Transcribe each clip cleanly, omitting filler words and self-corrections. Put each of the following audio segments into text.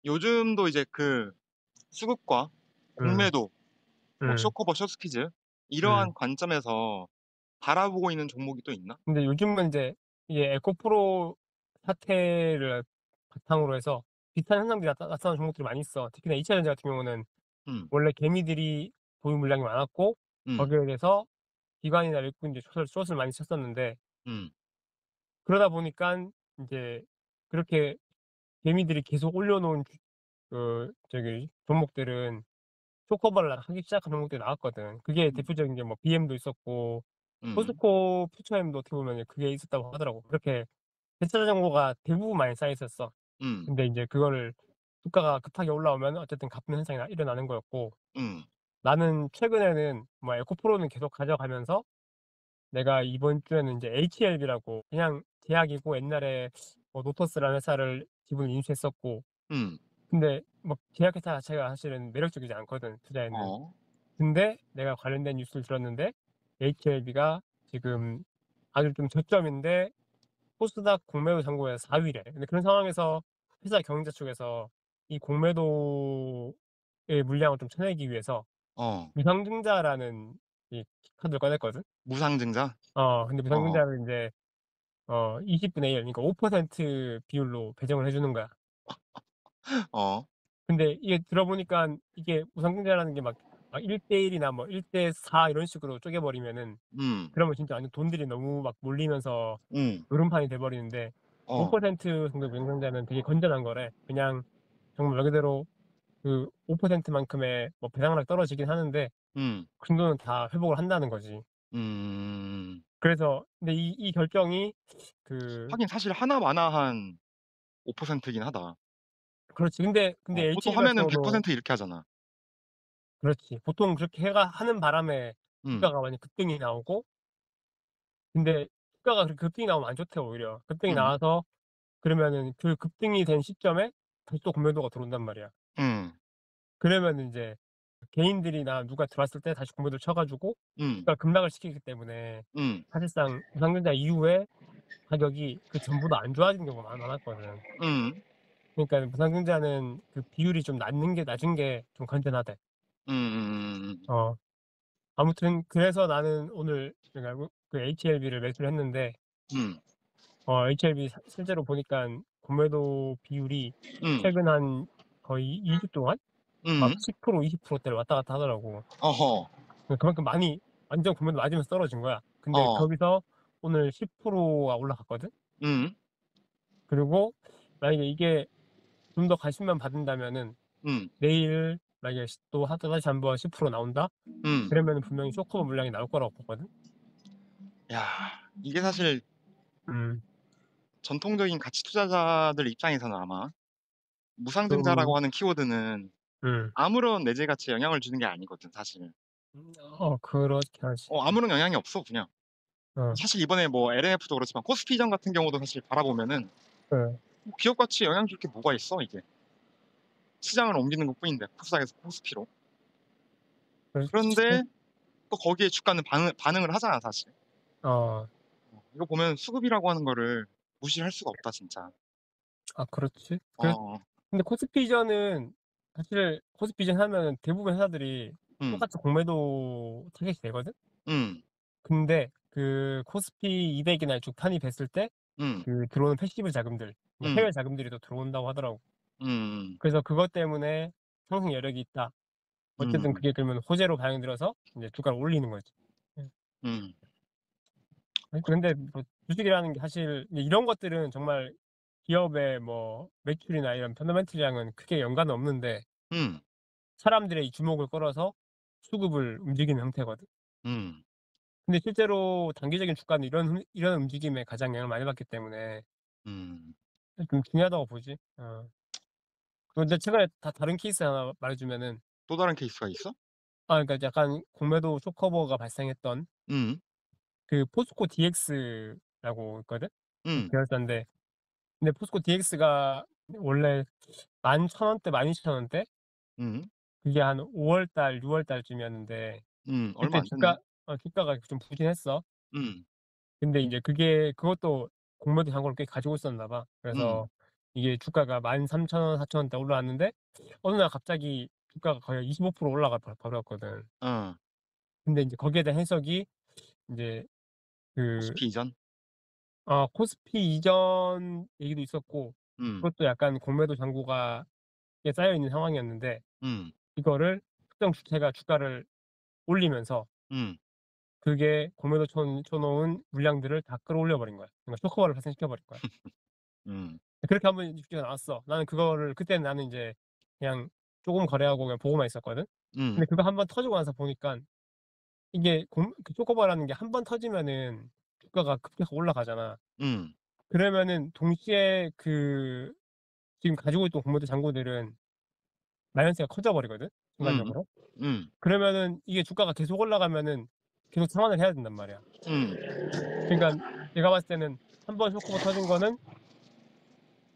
요즘도 이제 그 수급과 음. 공매도, 뭐 음. 쇼커버, 쇼스퀴즈 음. 이러한 관점에서 바라보고 있는 종목이 또 있나? 근데 요즘은 인제 이게 에코프로 사태를 바탕으로 해서 비슷한 현상들이 나타나는 종목들이 많이 있어. 특히나 2차 전지 같은 경우는 음. 원래 개미들이 보유 물량이 많았고 음. 거기에 대해서 기관이나 외국인들이 숏을 많이 쳤었는데, 음. 그러다 보니깐 인제 그렇게 개미들이 계속 올려 놓은 종목들은 쇼커버를 하기 시작한 종목들이 나왔거든. 그게 음. 대표적인 게 뭐 BM도 있었고 음. 포스코 퓨처엠도 어떻게 보면은 그게 있었다고 하더라고. 그렇게 대차 정보가 대부분 많이 쌓여 있었어. 음. 근데 인제 그거를 주가가 급하게 올라오면은 어쨌든 갑분 현상이 일어나는 거였고, 음. 나는 최근에는 뭐 에코프로는 계속 가져가면서 내가 이번 주에는 인제 HLB라고 그냥 제약이고 옛날에 뭐 노토스라는 회사를 지분을 인수했었고, 음. 근데 뭐 제약회사 자체가 사실은 매력적이지 않거든, 투자에는. 어. 근데 내가 관련된 뉴스를 들었는데 HLB가 지금 아주 좀 저점인데 코스닥 공매도 잔고에서 4 위래. 근데 그런 상황에서 회사 경영자 쪽에서 이 공매도의 물량을 좀 쳐내기 위해서 어. 무상증자라는 이 카드를 꺼냈거든. 무상증자? 근데 어어. 무상증자를 인제 20 분의 1, 그러니까 5% 비율로 배정을 해 주는 거야. 어. 근데 이게 들어보니깐 이게 무상증자라는 게 막 1대1 이나 뭐 1대 4 이런 식으로 쪼개 버리면은, 음. 그러면 진짜 완전 돈들이 너무 막 몰리면서 음. 노름판이 돼 버리는데, 어. 5% 정도 무상증자는 되게 건전한 거래. 그냥 정말 말 그대로 그 5% 만큼의 뭐 배당락이 떨어지긴 하는데 음. 그 정도는 다 회복을 한다는 거지. 음. 그래서 근데 이 결정이 그 하긴 사실 하나마나한 5% 이긴 하다. 그렇지. 근데 보통 HLB 같은 하면은 경우도 100% 이렇게 하잖아. 그렇지. 보통 그렇게 해가 하는 바람에 음. 주가가 많이 급등이 나오고, 근데 주가가 그렇게 급등이 나오면 안 좋대 오히려. 급등이 음. 나와서 그러면은 그 급등이 된 시점에 다시 또 공매도가 들어온단 말이야. 음. 그러면은 인제 개인들이나 누가 들어왔을 때 다시 공매도를 쳐 가지고 음. 주가를 급락을 시키기 때문에 음. 사실상 무상증자 이후에 가격이 그 전보다 안 좋아진 경우가 많았거든. 음. 그러니까는 무상증자는 그 비율이 좀 낮은 게 좀 건전하대. 음음음음음. 어 아무튼 그래서 나는 오늘 그러니까 그 HLB를 매수를 했는데, 음. HLB 실제로 보니깐 공매도 비율이 음. 최근 한 거의 2주 동안 막 음. 10% 20%대를 왔다 갔다 하더라고. 어허. 그만큼 많이 완전 공매도 맞으면서 떨어진 거야. 근데 어. 거기서 오늘 10%가 올라갔거든. 음. 그리고 만약에 이게 좀 더 가심만 받는다면은 음. 내일 만약에 또다시 한번 10% 나온다? 음. 그러면은 분명히 쇼커버 물량이 나올 거라고 보거든. 야, 이게 사실 음. 전통적인 가치 투자자들 입장에서는 아마 음. 무상증자라고 하는 키워드는 음. 아무런 내재 가치에 영향을 주는 게 아니거든 사실. 그렇긴 하지. 아무런 영향이 없어 그냥. 어. 사실 이번에 뭐 LNF도 그렇지만 코스피전 같은 경우도 사실 바라보면은 예. 뭐 기업 가치에 영향 줄 게 뭐가 있어 이게. 시장을 옮기는 것뿐인데 코스닥에서 코스피로. 그렇지. 그런데 또 거기에 주가는 반응을 하잖아 사실. 어. 이거 보면 수급이라고 하는 거를 무시할 수가 없다 진짜. 그렇지. 어. 근데 코스피전은 사실 코스피전 하면은 대부분 회사들이 음. 똑같이 공매도 타겟이 되거든. 음. 근데 그 코스피 200 이나 이쪽 편입했을 때 음. 그 들어오는 패시브 자금들, 그러니까 음. 해외 자금들이 더 들어온다고 하더라고. 음음. 그래서 그것 때문에 상승 여력이 있다. 어쨌든 음. 그게 그러면 호재로 반영들어서 인제 주가를 올리는 거지. 예. 음. 아니 근데 뭐 주식이라는 게 사실 이런 것들은 정말 기업의 뭐 매출이나 이런 펀더멘털이랑은 크게 연관은 없는데 음. 사람들의 이 주목을 끌어서 수급을 움직이는 형태거든. 음. 근데 실제로 단기적인 주가는 이런 움직임에 가장 영향을 많이 받기 때문에 음. 좀 중요하다고 보지. 근데 최근에 다른 케이스 하나 말해 주면은, 또 다른 케이스가 있어? 그러니까 약간 공매도 쇼커버가 발생했던 음. 그 포스코 DX라고 있거든. 그 음. 계열사인데, 근데 포스코 DX가 원래 11,000원대 12,000원대 음. 그게 한 5 월달 6 월달쯤이었는데 얼마 그때 안 됐네. 주가가 좀 부진했어. 음. 근데 인제 그것도 공매도 잔고를 꽤 가지고 있었나 봐. 음. 그래서 이게 주가가 13,000원, 4,000원대 올라왔는데 어느 날 갑자기 주가가 거의 25% 올라가 버렸거든. 어. 근데 인제 거기에 대한 해석이 인제 그 코스피 이전? 코스피 이전 얘기도 있었고, 음. 그것도 약간 공매도 잔고가 꽤 쌓여 있는 상황이었는데, 음. 이거를 특정 주체가 주가를 올리면서 음. 그게 공매도 쳐 놓은 물량들을 다 끌어올려 버린 거야. 그러니까 쇼크발을 발생시켜 버린 거야. 음. 그렇게 한번 뉴스가 나왔어. 나는 그거를 그때는 나는 인제 그냥 쪼금 거래하고 그냥 보고만 있었거든. 근데 음. 그거 한번 터지고 나서 보니깐 이게 그 쇼크바라는 게 한 번 터지면은 주가가 급격하게 올라가잖아. 음. 그러면은 동시에 그 지금 가지고 있던 공매도 잔고들은 마이너스가 커져 버리거든, 음. 순간적으로. 음. 그러면은 이게 주가가 계속 올라가면은 계속 상환을 해야 된단 말이야. 음. 그러니깐 내가 봤을 때는 한 번 쇼크가 터진 거는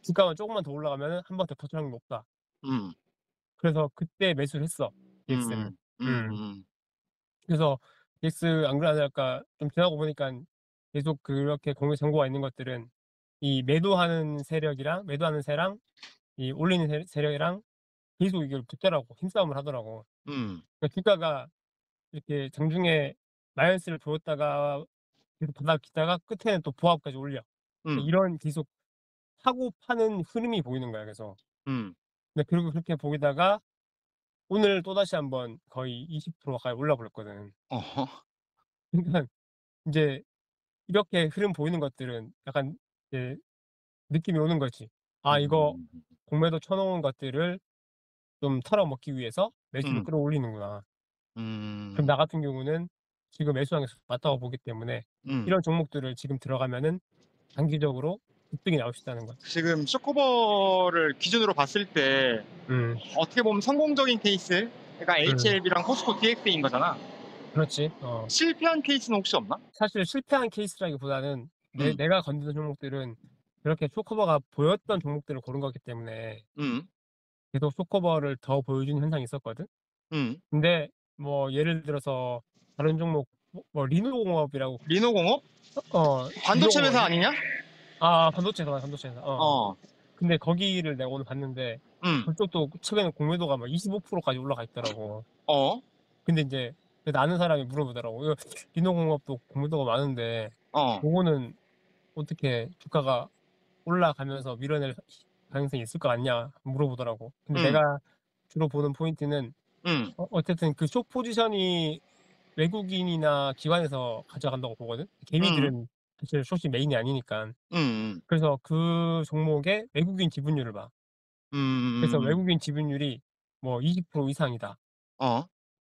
주가가 쪼금만 더 올라가면은 한 번 더 터질 확률이 높다. 음. 그래서 그때 매수를 했어, DX를. 음음. 음. 음음음. 그래서 DX 안 그래도 할까 좀 지나고 보니깐 계속 그렇게 공매 잔고가 있는 것들은 이 매도하는 세력이랑 매도하는 세랑 이 올리는 세력이랑 계속 이걸 붙더라고. 힘싸움을 하더라고. 음. 그러니까 주가가 이렇게 장중에 마이너스를 보였다가 계속 바닥기다가 끝에는 또 보합까지 올려. 음. 이런 계속 사고 파는 흐름이 보이는 거야, 계속. 음. 근데 그리고 그렇게 보이다가 오늘 또다시 한번 거의 20% 가까이 올라 버렸거든. 어허. 그러니까 인제 이렇게 흐름 보이는 것들은 약간 이제 느낌이 오는 거지. '아, 이거 음. 공매도 쳐 놓은 것들을 좀 털어먹기 위해서 매수를 음. 끌어올리는구나.' 그럼 음. 나 같은 경우는 지금 매수한 게 맞다고 보기 때문에 음. 이런 종목들을 지금 들어가면은 장기적으로 급등이 나올 수 있다는 거지. 지금 쇼커버를 기준으로 봤을 때 음. 어떻게 보면 성공적인 케이스, 그러니까 음. HLB랑 포스코 DX인 거잖아. 그렇지. 실패한 케이스는 혹시 없나? 사실 실패한 케이스라기보다는 음. 내가 건드는 종목들은 그렇게 쇼커버가 보였던 종목들을 고른 거기 때문에 음. 계속 쇼커버를 더 보여주는 현상이 있었거든. 음. 근데 뭐 예를 들어서 다른 종목 리노공업이라고. 리노공업? 반도체 리노공업 회사 알지? 아니냐? 반도체 회사, 반도체 회사. 어. 근데 거기를 내가 오늘 봤는데 음. 그쪽도 최근에 공매도가 막 25% 까지 올라가 있더라고. 어. 근데 인제 그래도 아는 사람이 물어보더라고. "이거 리노공업도 공매도가 많은데 어. 고거는 어떻게 주가가 올라가면서 밀어낼 가능성이 있을 것 같냐?" 물어보더라고. 근데 음. 내가 주로 보는 포인트는 음. 어쨌든 그 숏 포지션이 외국인이나 기관에서 가져간다고 보거든. 음. 개미들은 사실 숏이 메인이 아니니깐. 음음. 그래서 그 종목의 외국인 지분율을 봐. 그래서 음음음. 외국인 지분율이 뭐 20% 이상이다, 어.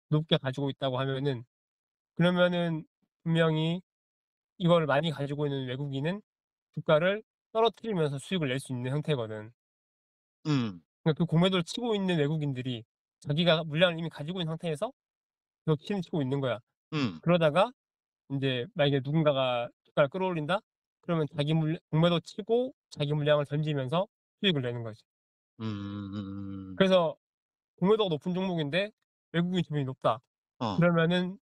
높게 가지고 있다고 하면은, 그러면은 분명히 이거를 많이 가지고 있는 외국인은 주가를 떨어뜨리면서 수익을 낼 수 있는 형태거든. 음. 그러니까 그 공매도를 치고 있는 외국인들이 자기가 물량을 이미 가지고 있는 상태에서 계속 치고 있는 거야. 음. 그러다가 인제 만약에 누군가가 주가를 끌어올린다? 그러면 자기 공매도 치고 자기 물량을 던지면서 수익을 내는 거지. 음음음음. 그래서 공매도가 높은 종목인데 외국인 지분이 높다. 어. 그러면은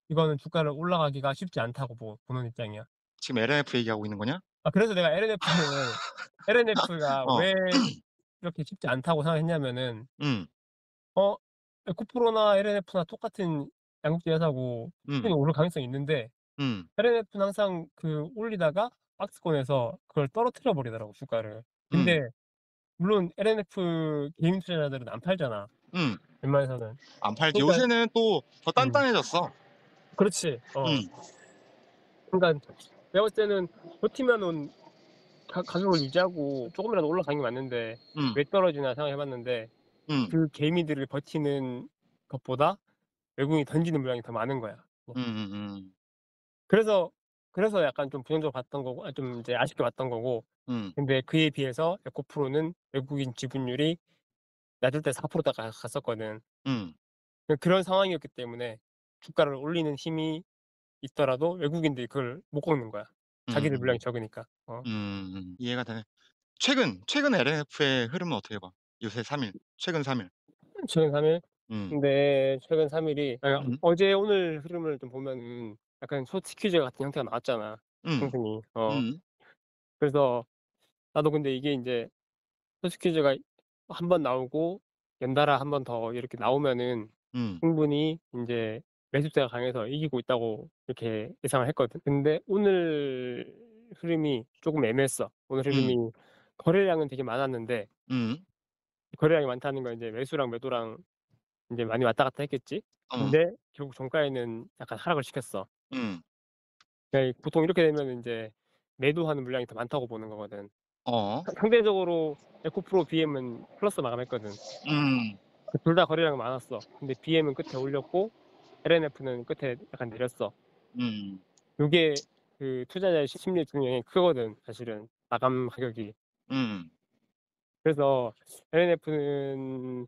이거는 주가를 올라가기가 쉽지 않다고 보는 입장이야. 지금 LNF 얘기하고 있는 거냐? 그래서 내가 LNF가 어. 왜 이렇게 쉽지 않다고 생각했냐면은, 음. 어 에코프로나 LNF나 똑같은 양극재 회사고 충분히 음. 오를 가능성이 있는데 음. LNF는 항상 그 올리다가 박스권에서 그걸 떨어뜨려 버리더라고, 주가를. 음. 근데 물론 LNF 개인 투자자들은 안 팔잖아, 음. 웬만해서는. 안 팔지. 그러니까 요새는 또 더 음 단단해졌어. 그렇지. 음. 그러니까 내가 봤을 때는 버티면은 가격을 유지하고 쪼금이라도 올라가는 게 맞는데 음. '왜 떨어지나.' 생각해 봤는데 음. 그 개미들을 버티는 것보다 외국인이 던지는 물량이 더 많은 거야. 음음음. 그래서 약간 좀 부정적으로 봤던 거고, 좀 이제 아쉽게 봤던 거고. 음. 근데 그에 비해서 에코프로는 외국인 지분율이 낮을 때 4% 다 갔었거든. 음. 그런 상황이었기 때문에 주가를 올리는 힘이 있더라도 외국인들이 그걸 못 꺾는 거야, 자기들 물량이 음음. 적으니까. 이해가 되네. 최근 LNF의 흐름은 어떻게 봐? 요새 3 일. 최근 3 일. 최근 3 일? 음. 근데 최근 3 일이 음. 어제 오늘 흐름을 좀 보면은 약간 숏 스퀴즈 같은 형태가 나왔잖아, 음. 상승이. 음. 그래서 나도 근데 이게 인제 소스 퀴즈가 한 번 나오고 연달아 한 번 더 이렇게 나오면은 음. 충분히 인제 매수세가 강해서 이기고 있다고 이렇게 예상을 했거든. 근데 오늘 흐름이 쪼금 애매했어. 오늘 음. 흐름이 거래량은 되게 많았는데 음. 거래량이 많다는 건 이제 매수랑 매도랑 인제 많이 왔다 갔다 했겠지. 어. 근데 결국 종가에는 약간 하락을 시켰어. 음. 그러니까 보통 이렇게 되면은 인제 매도하는 물량이 더 많다고 보는 거거든. 어. 상대적으로 에코프로 BM은 플러스 마감했거든. 음. 그 둘 다 거래량이 많았어. 근데 BM은 끝에 올렸고 LNF는 끝에 약간 내렸어. 음. 요게 그 투자자의 심리에 주는 영향이 크거든 사실은 마감 가격이. 음. 그래서 LNF는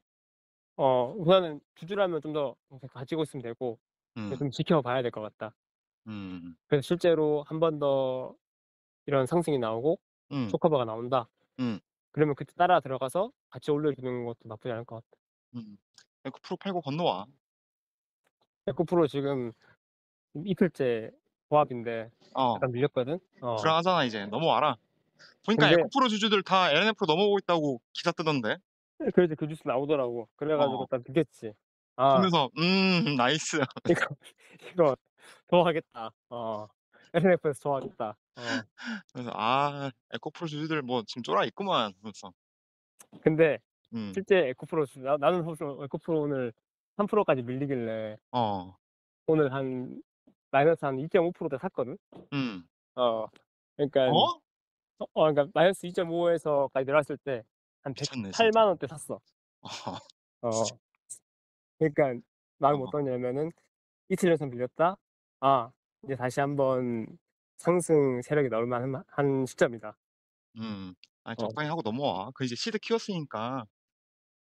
우선은 두 주라면 좀 더 이렇게 가지고 있으면 되고 근데 음. 좀 지켜봐야 될 것 같다. 음. 그래서 실제로 한 번 더 이런 상승이 나오고 음. 쇼커버가 나온다. 음. 그러면 그때 따라 들어가서 같이 올려주는 것도 나쁘지 않을 것 같아. 음. 에코프로 팔고 건너와. 에코프로 지금 이틀째 고압인데 어. 약간 밀렸거든. 불안하잖아 이제. 넘어와라. 보니까 근데 에코프로 주주들 다 LNF로 넘어오고 있다고 기사 뜨던데. 그래서 그 뉴스 나오더라고. 그래 가지고 어. 딱 느꼈지. 아 보면서 나이스. 이거 이거 좋아하겠다. SNF에서 좋아하겠다. 그래서 에코프로 주주들 뭐 지금 쫄아 있구만 하면서. 근데 음. 실제 에코프로 나는 사실 에코프로 오늘 3% 까지 밀리길래 어. 오늘 한 마이너스 한 2.5% 대 샀거든. 음. 어 그러니깐 어? 그러니까 마이너스 2.5 에서까지 내려왔을 때 한 미쳤네 108만 진짜. 원대 샀어. 어. 어 그러니깐 마음이 어. 어떠냐면은 이틀 연속 밀렸다. 아 이제 다시 한번 상승 세력이 나올 만한 한 시점이다. 음. 아니 어 적당히 하고 넘어와. 그 이제 시드 키웠으니까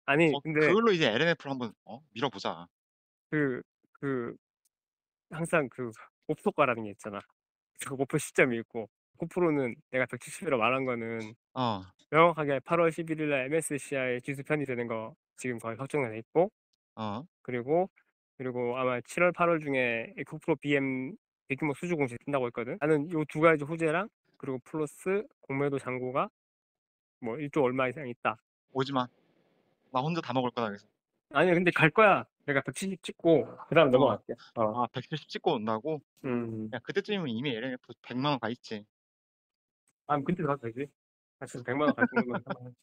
아니 근데 그걸로 이제 LNF를 한번 밀어보자. 그 그 항상 그 목표가라는 게 있잖아. 그 목표 시점이 있고 고프로는 내가 170이라고 말한 거는 어. 명확하게 8월 11일 날 MSCI 지수 편입되는 거 지금 거의 확정이 돼 있고 어. 그리고 아마 7월, 8월 중에 고프로 BM 대규모 수주 공시 뜬다고 했거든. 나는 요 두 가지 호재랑 그리고 플러스 공매도 잔고가 뭐 1조 얼마 이상 있다. 오지 마. 나 혼자 다 먹을 거다 그래서. 아니 근데 갈 거야. 내가 170 찍고 그다음에 어. 넘어갈게. 170 찍고 온다고? 음. 야 그때쯤이면 이미 LNF 100만 원 가 있지. 그때 가도 되지. 지금 100만 원 갈 정도면 상관없지.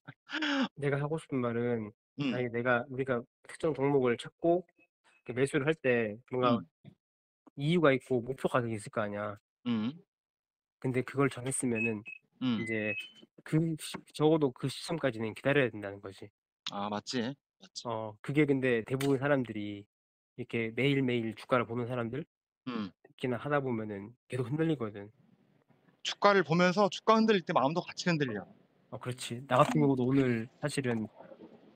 내가 하고 싶은 말은 음. 만약에 우리가 특정 종목을 찾고 이렇게 매수를 할 때 뭔가 음. 이유가 있고 목표 가격이 있을 거 아니야. 음. 근데 그걸 정했으면은 음. 인제 적어도 그 시점까지는 기다려야 된다는 거지. 맞지. 맞지. 그게 근데 대부분 사람들이 이렇게 매일매일 주가를 보는 사람들 음. 특히나 하다 보면은 계속 흔들리거든. 주가를 보면서 주가 흔들릴 때 마음도 같이 흔들려. 그렇지. 나 같은 음. 경우도 오늘 사실은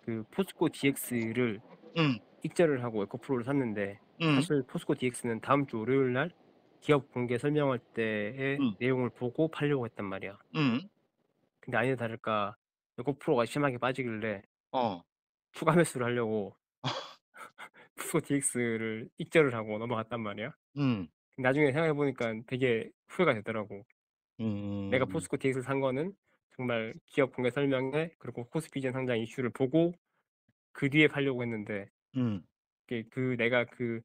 그 포스코 DX를 음. 익절을 하고 에코프로를 샀는데 음. 사실 포스코 DX는 다음 주 월요일 날 기업 공개 설명할 때의 음. 내용을 보고 팔려고 했단 말이야. 음. 근데 아니나 다를까 에코프로가 심하게 빠지길래 어. 추가 매수를 하려고 포스코 DX를 익절을 하고 넘어갔단 말이야. 음. 나중에 생각해 보니까 되게 후회가 되더라고. 내가 음. 포스코 DX를 산 거는 정말 기업 공개 설명회 그리고 코스피 전 상장 이슈를 보고 그 뒤에 팔려고 했는데 음. 내가 그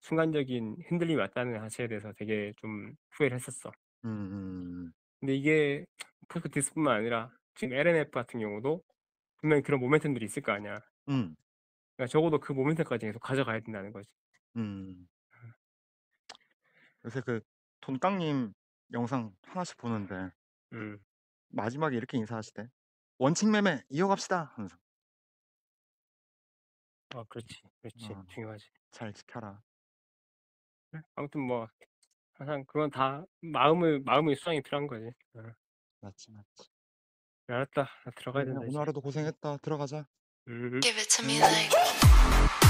순간적인 흔들림이 왔다는 사실에 대해서 되게 좀 후회를 했었어. 음음. 근데 이게 포스코 DX뿐만 아니라 지금 LNF 같은 경우도 분명히 그런 모멘텀들이 있을 거 아니야. 음. 그러니까 적어도 그 모멘텀까지 계속 가져가야 된다는 거지. 음. 요새 그 돈깡님 영상 하나씩 보는데 음. 마지막에 이렇게 인사하시대. "원칙 매매 이어갑시다." 하면서. 그렇지. 그렇지. 어. 중요하지. "잘 지켜라." 아무튼 뭐 항상 그건 다 마음의 수정이 필요한 거지. 맞지, 맞지. 그래 알았다. 나 들어가야 그래 된다 오늘 이제. 하루도 고생했다. 들어가자. 음. Give it to me like